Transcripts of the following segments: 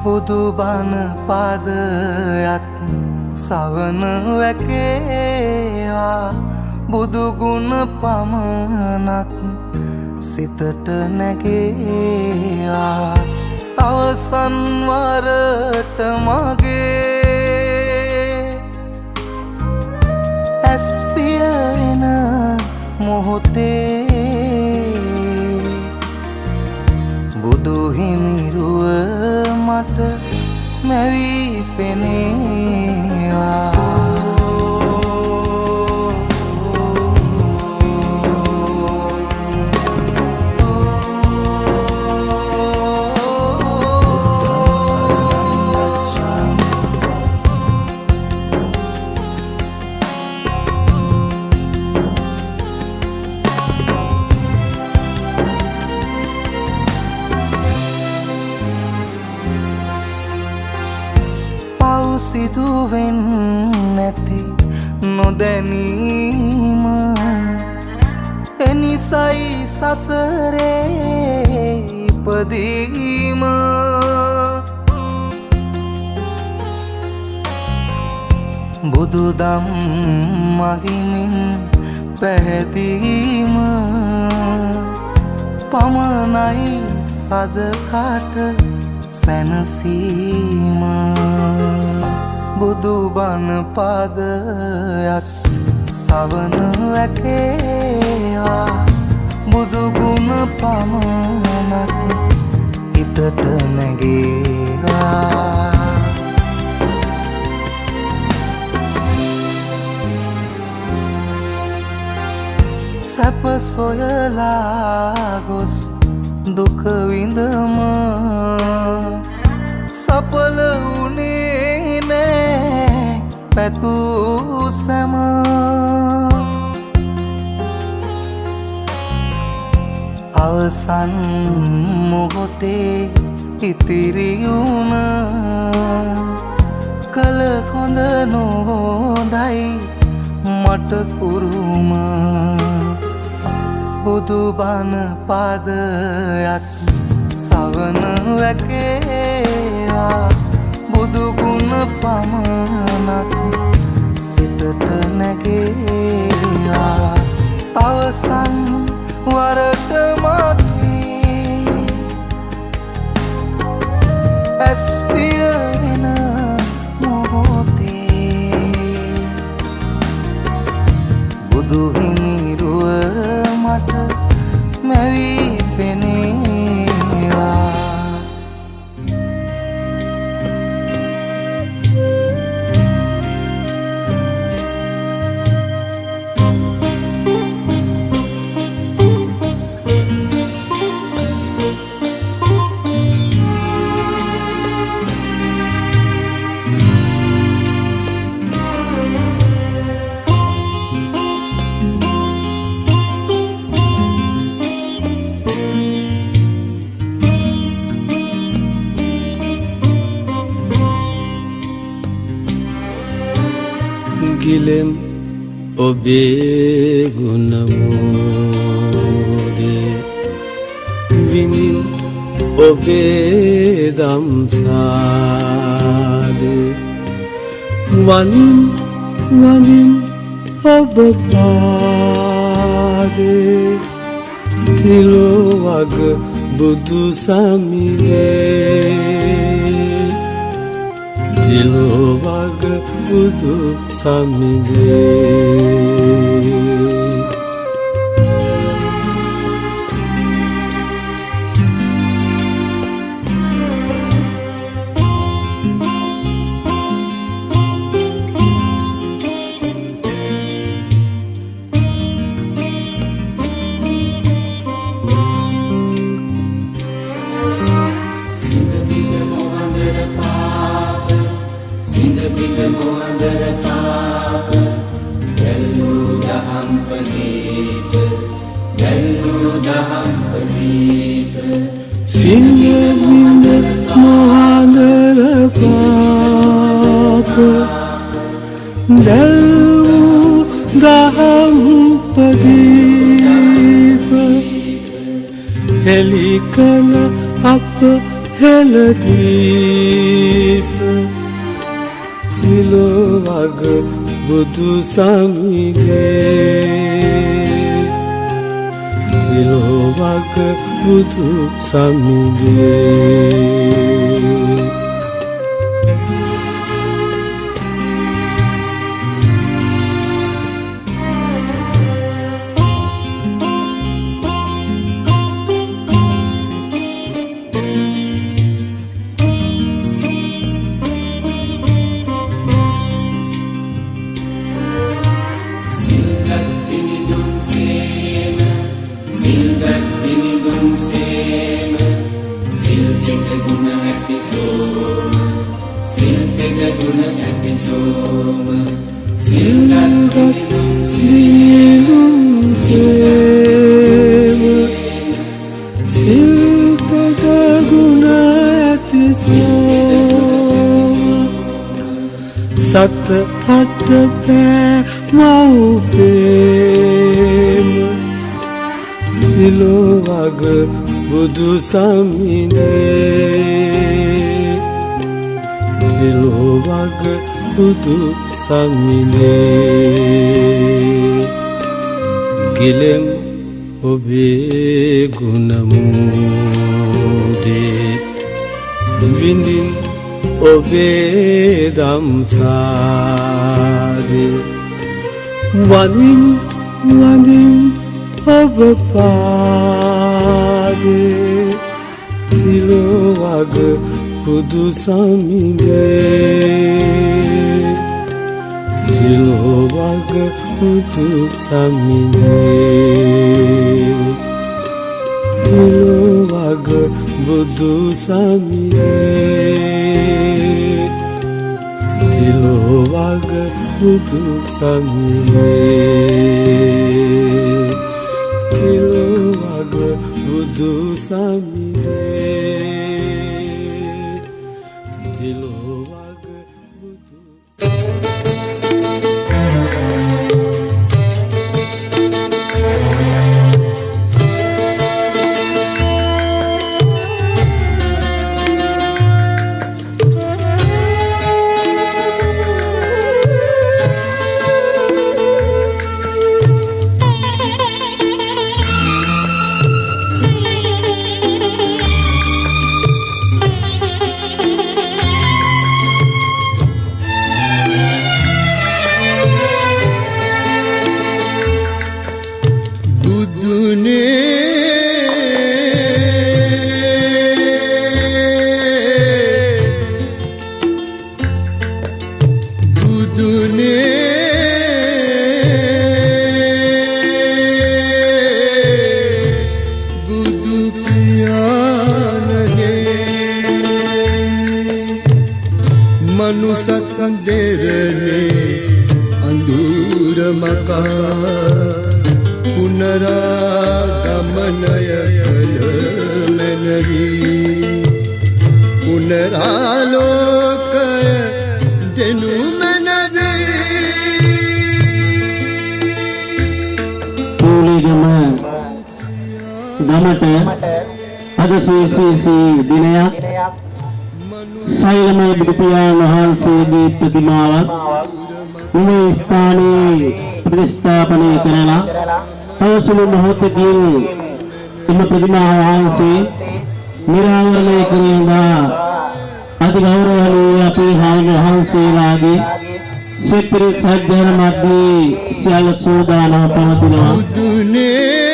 බුදු බණ පාදයක් සවන වැකේවා බුදු ගුණ පමණක් සිතට නැගේවා අවසන් වරට මගේ ඇස් පිය වෙන මොහොතේ බුදු හිමිරුව මට මැවී පෙනේවා සිදුවෙන් නැති නොදැනීම එනිසයි සසරේ ඉපදීම බුදුදම් මගිමින් පැහැදීම පමණයි සදහට සැනසීම බුදු බණ පාදයක් සවන වැකේවා බුදු ගුණ පමණක් හිතට නැගේවා සැප සොයලා ගොස් දුක විඳම සඵල වුණේ නෑ පැතූ සැම අවසන් මොහොතේ ඉතිරි වුණ කල හොඳ නොහොඳයි මට කුරුම බුදු බණ පාදයක් සවන වැකේවා බුදු ගුණ පමණක් සිතට නැගේවා අවසන් වරට මගේ ඇස් පිය වෙන මොහොතේ බුදු හිමිරුව මට මැවී පෙනේවා ගිලෙම් ඔබේ ගුණ මෝදේ විඳින් ඔබේ දම්සාදේ වනින් ඔබ පාදේ තිලෝ වග බුදු සමිදේ තිලෝ වග බුදු සමිදේ සිංහබිඳ මොහඳර පාප දැල්වූ දහම් ප්‍රදීප හෙළි කළ අප හෙළදී වග බුදු සමිඳේ තිලෝ වග බුදු සමිඳේ සත අට පෑ මව්පේම තිලෝ වග බුදු සමිඳේ තිලෝ වග බුදු සමිඳේ ගිලෙම් ඔබේ ගුණමුදේ විඳින් ඔබේ දම්සාදේ වදින් වදින් ඔබ පාදේ තිලෝ වග බුදු සමිඳේ තිලෝ වග බුදු සමිඳේ තිලෝ වග බුදු සමිඳේ තිලෝ වග බුදු සමිඳේ තිලෝ වග බුදු සමිඳේ තිලෝ වග බුදු සෛලමය බුදුපියාණන් වහන්සේගේ ප්‍රතිමාවක් මේ ස්ථානයේ ප්‍රතිස්ථාපනය කරලා සවසුළු මොහොතකින් එම ප්‍රතිමා වහන්සේ නිරාවරණය කරලා අතිගෞරවනීය අපේ වහන්සේලාගේ සිත්පිරිත් සජ්ජන මැදේ සියලු සෝදානව පවතිනවා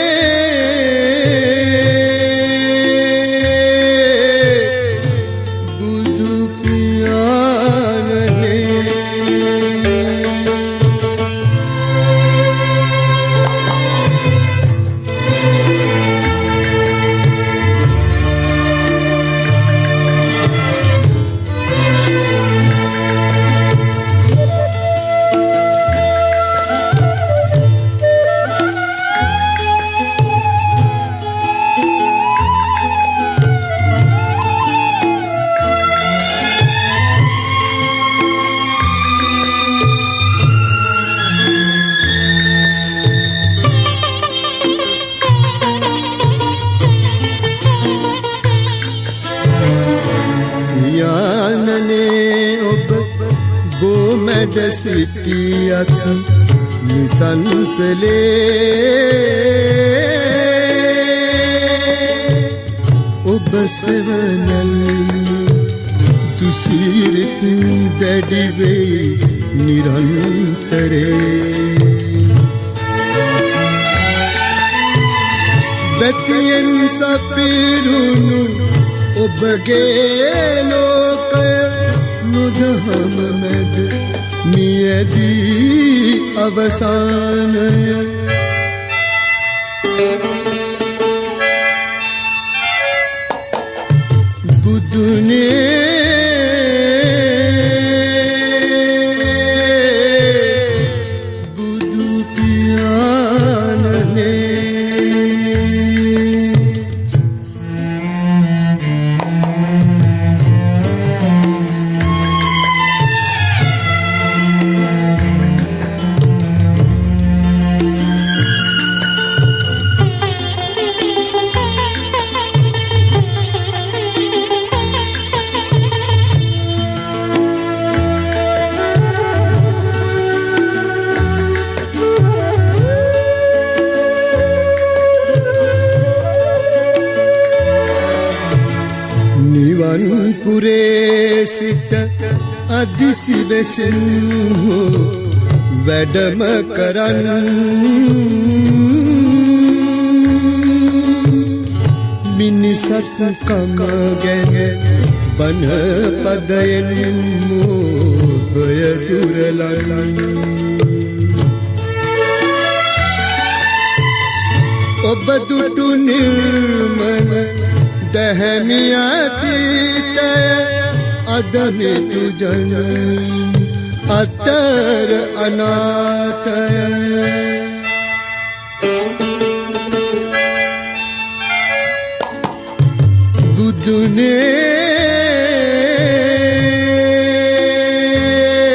වැඩ සිටියත් නිසංසලේ ඔබ සෙවනල් දුසිරිත් දැඩිවේ නිරන්තරේ බැතියෙන් සපිරුණු ඔබගේ ලෝකය නුදහම මැද මියදී අවසානය බුදුනේ බුදු පියාණනේ නිවන්පුරේ සිට අදිසි වෙසින් වැඩම කරන් මිනිසත්කම ගැන බණ පදයෙන් මෝහය දුරලන් ඔබ දුටු නිර්මල දහමි අතීතය අදනෙතු ජන අතර අනාතය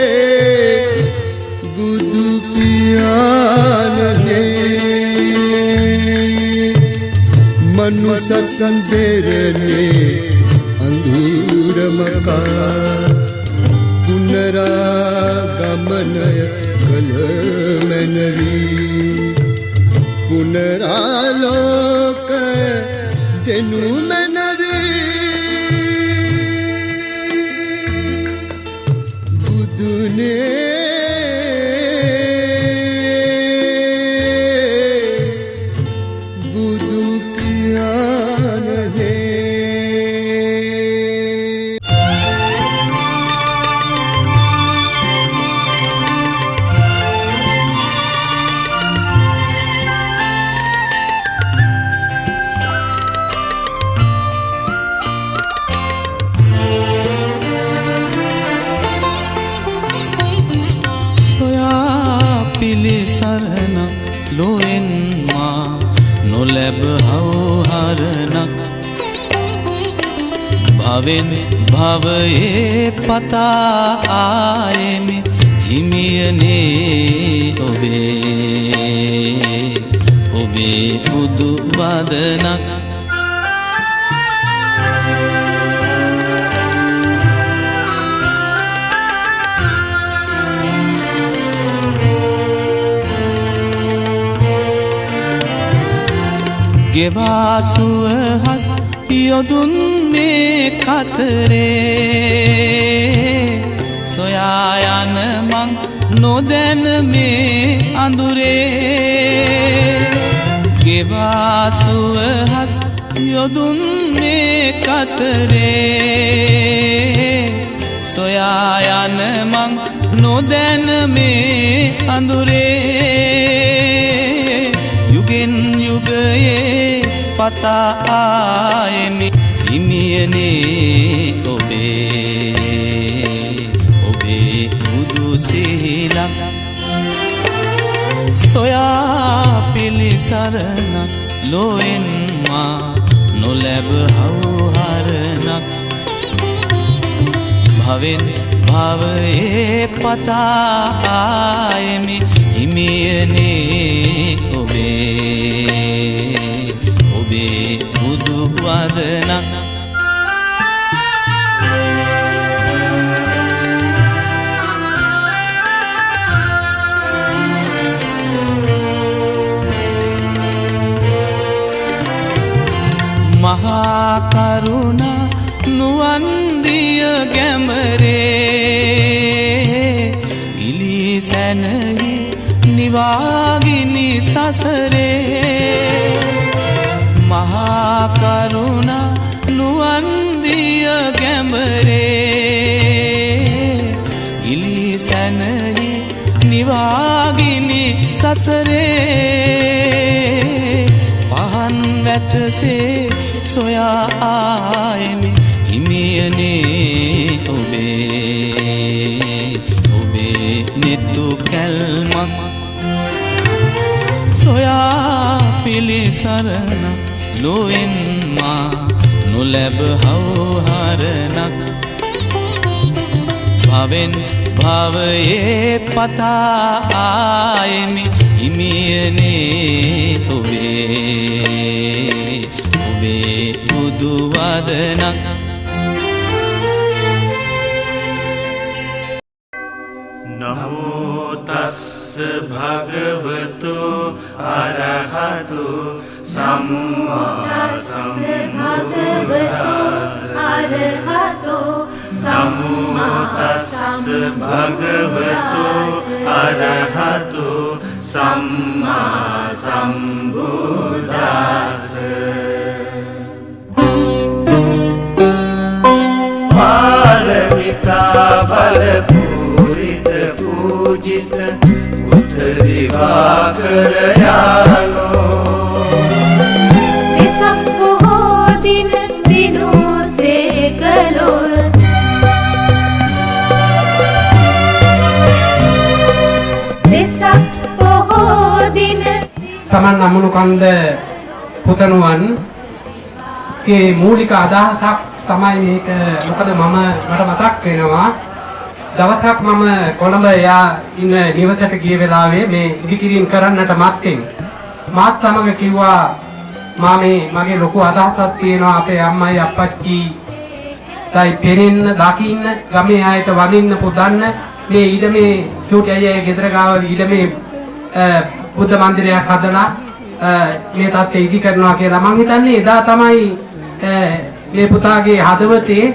බුදුනේ බුදු පියාණනේ මනුසත්සන්දරනේ අඳුරමකා පුනරාගමනය කළ මැනවී පුනරාලෝක දෙනු මැනවී බුදුනේ පිළිසරණ ලොවෙන් මා නොලැබ හවුහරණක් භවෙන් භවයේ පතා ආයෙමි හිමියනේ ඔබේ බුදු වදනක් ගෙවා සුවහස් යොදුන් මේ කතරේ සොයා යන මං නොදැන මේ අඳුරේ ගෙවා සුවහස් යොදුන් මේ කතරේ සොයා යන මං නොදැන මේ අඳුරේ යුගෙන් යුගයේ පතා ආයෙමි හිමියනේ ඔබේ බුදු සිහිලක් සොයා පිළිසරණක් ලොවෙන් මා නොලැබ හවුහරණක් භවෙන් භවයේ පතා ආයෙමි හිමියනේ ඔබේ බුදු වදනක් මහා කරුණා නුවන් දිය ගැඹරේ ගිලී සැනහි නිවාගිනි සසරේ මහා කරුණා නුවන් දිය ගැඹරේ ගිලී සැනහි නිවාගිනි සසරේ පහන් වැටසේ සොයා ආයෙමි හිමියනේ ඔබේ නෙතු කැල්මක් සොයා පිළිසරණ ලොවෙන් මා නොලැබ හවුහරණක් භවෙන් භවයේ පතා ආයෙමි හිමියනේ ඔබේ බුදු වදනක් නමෝ තස්ස භගවතු අරහතු සම්මා සම්බුද්දස්ස නමෝ තස්ස භගවතු අරහතු සම්මා සම්බුද්දස්ස පාරමිතා බල පූරිත පූජිත උත්තරිවාකර යානෝ වෙසක් බොහෝ දින දිනුසේ කළොත් වෙසක් බොහෝ දින සමන් අමුණු කන්ද පුතණුවන් ගේ මූලික අදහසක් තමයි මේක. මොකද මට මතක් වෙනවා දවසක් මම කොළඹ එයා ඉන්න නිවසට ගිය වෙලාවේ මේ ඉදිකිරීම කරන්නට මත්තෙන් මාත් සමග කිව්වා මාමේ මගේ ලොකු අදහසක් තියෙනවා අපේ අම්මයි අප්පච්චි තයි පෙනෙන්න දකින්න ගමේ ආයත වදින්න පුදන්න මේ ඊඩමේ චූටි අයියාගේ ගෙදර ගාව ඊඩමේ බුද්ධ මන්දිරයක් හදලා මේ තත්ත්වය ඉදි කරනවා කියලා මං හිතන්නේ එදා තමයි මේ පුතාගේ හදවතේ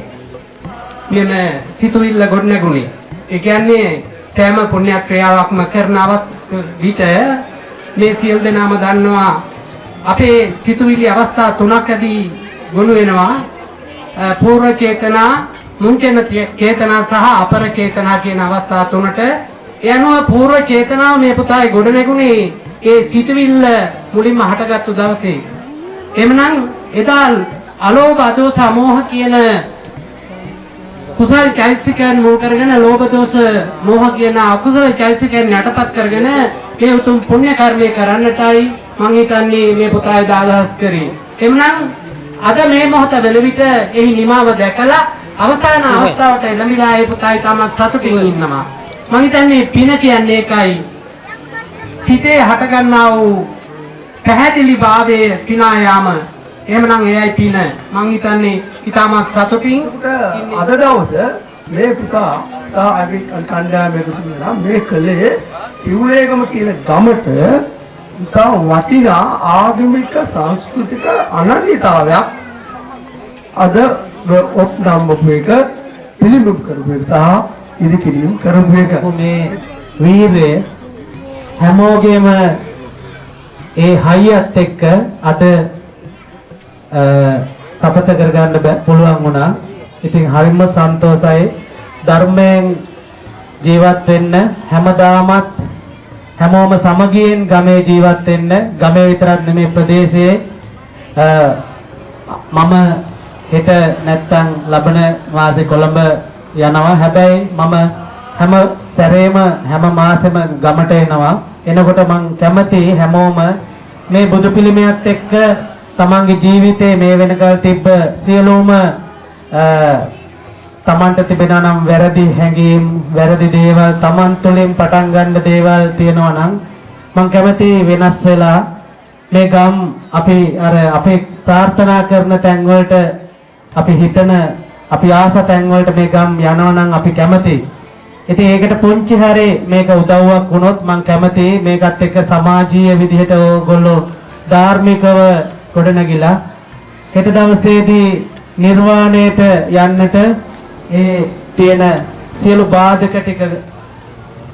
මෙන්න සිතුවිල්ල ගොඩනැගුණේ. ඒ කියන්නේ සෑම පුණ්‍ය ක්‍රියාවක්ම කරනවත් විට මේ සියලු දෙනාම දන්නවා අපේ සිතුවිලි අවස්ථා තුනකදී ගොනු වෙනවා. පූර්ව චේතනා, මුංචන චේතනා සහ අපර චේතනා කියන අවස්ථා තුනට. ඒ අනුව පූර්ව චේතනාව මේ පුතාගේ ගොඩනැගුණේ ඒ සිතුවිල්ල මුලින්ම හටගත්තු දවසේ. එමනම් එදා අලෝභ අදෝස මෝහ කියන කුසල චෛතසිකයන් මුල් කරගෙන ලෝභ දෝෂ මෝහ කියන අකුසල චෛතසිකයන් යටපත් කරගෙන මේ උතුම් පුණ්‍ය කර්මය කරන්නටයි මං හිතන්නේ මේ පුතා අදහස් කරේ. එමනම් අද මේ මොහොත වෙන විට එහි නිමාව දැකලා අවසාන අවස්ථාවට එළඹිලා ඒ පුතායි තමයි සතුටින් ඉන්නවා. මං හිතන්නේ පින කියන්නේ ඒකයි. සිතේ හටගන්නා වූ පැහැදිලි භාවයේ පිනා යාම. එහෙමනම් එයයි පින. මං හිතන්නේ ඊටමත් සතුටින් අද දවසේ මේ පුතා තා අවිත් කණ්ඩායම එකතු වෙලා මේ කලේ ඉවුලේගම කියන ගමට ඉතා වටිනා ආගමික සංස්කෘතික අනන්‍යතාවයක් අද ඔප් නම්බපු එක පිළිබිඹු කරපු එක සහ ඉදිකිරීම කරපු එක මේ වීරය හැමෝගෙම ඒ හයියත් එක්ක අද සපත කරගන්න පුළුවන් වුණා. ඉතින් හරිම සන්තෝෂයි. ධර්මයෙන් ජීවත් වෙන්න හැමදාමත් හැමෝම සමගියෙන් ගමේ ජීවත් වෙන්න. ගමේ විතරක් නෙමෙයි ප්‍රදේශයේ මම හෙට නැත්තම් ලබන මාසේ කොළඹ යනවා. හැබැයි මම හැම සැරේම හැම මාසෙම ගමට එනවා. එනකොට මං කැමති හැමෝම මේ බුදු පිළිමයත් එක්ක තමන්ගේ ජීවිතේ මේ වෙනකල් තිබ්බ සියලුම තමන්ට තිබෙනා නම් වැරදි හැඟීම් වැරදි දේවල් තමන් තුළින් පටන් ගන්න දේවල් තියෙනවා නම් මම කැමති වෙනස් වෙලා මේ ගම් අපි ප්‍රාර්ථනා කරන තැන් වලට අපි හිතන අපි ආස තැන් වලට මේ ගම් යනවා නම් අපි කැමති. ඉතින් ඒකට පුංචි හැරේ මේක උදව්වක් වුණොත් මම කැමති මේකත් එක්ක සමාජීය විදිහට ඕගොල්ලෝ ධාර්මිකව ගොඩනගිලා හෙට දවසේදී නිර්වාණයට යන්නට ඒ තියෙන සියලු බාධක ටික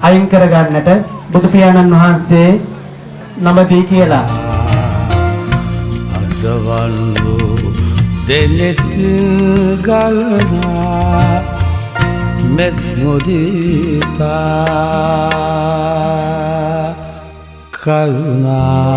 අයින් කරගන්නට බුදු පියාණන් වහන්සේ නම දී කියලා. අදවල් වූ දෙනෙත් ගලනා මෙත් මුදිතා කරුණා